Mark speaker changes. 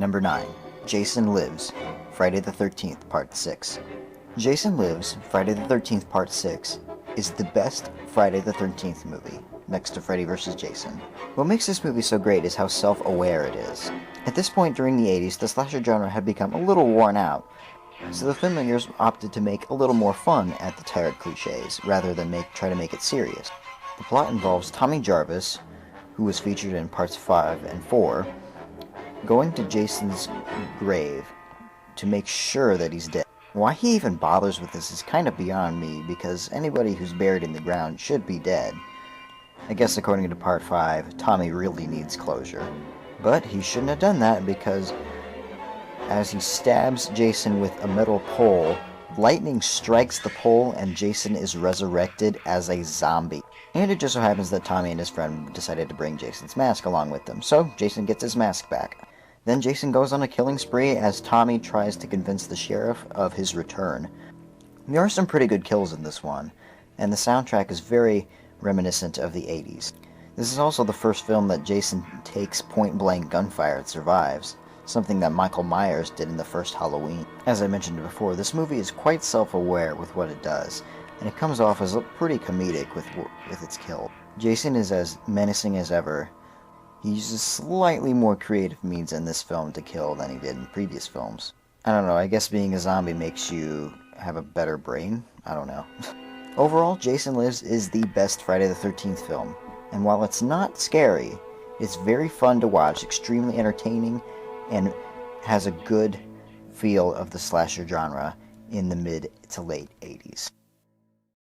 Speaker 1: Number 9. Jason Lives, Friday the 13th, Part 6. Jason Lives, Friday the 13th, Part 6 is the best Friday the 13th movie, next to Freddy vs. Jason. What makes this movie so great is how self-aware it is. At this point during the 80s, the slasher genre had become a little worn out, so the filmmakers opted to make a little more fun at the tired cliches, rather than try to make it serious. The plot involves Tommy Jarvis, who was featured in parts 5 and 4, going to Jason's grave to make sure that he's dead. Why he even bothers with this is kind of beyond me, because anybody who's buried in the ground should be dead. I guess according to part 5, Tommy really needs closure. But he shouldn't have done that, because as he stabs Jason with a metal pole, lightning strikes the pole and Jason is resurrected as a zombie. And it just so happens that Tommy and his friend decided to bring Jason's mask along with them, so Jason gets his mask back. Then Jason goes on a killing spree as Tommy tries to convince the sheriff of his return. There are some pretty good kills in this one, and the soundtrack is very reminiscent of the 80s. This is also the first film that Jason takes point-blank gunfire and survives, something that Michael Myers did in the first Halloween. As I mentioned before, this movie is quite self-aware with what it does, and it comes off as pretty comedic with its kill. Jason is as menacing as ever. He uses slightly more creative means in this film to kill than he did in previous films. I don't know, I guess being a zombie makes you have a better brain? I don't know. Overall, Jason Lives is the best Friday the 13th film, and while it's not scary, it's very fun to watch, extremely entertaining, and has a good feel of the slasher genre in the mid to late 80s.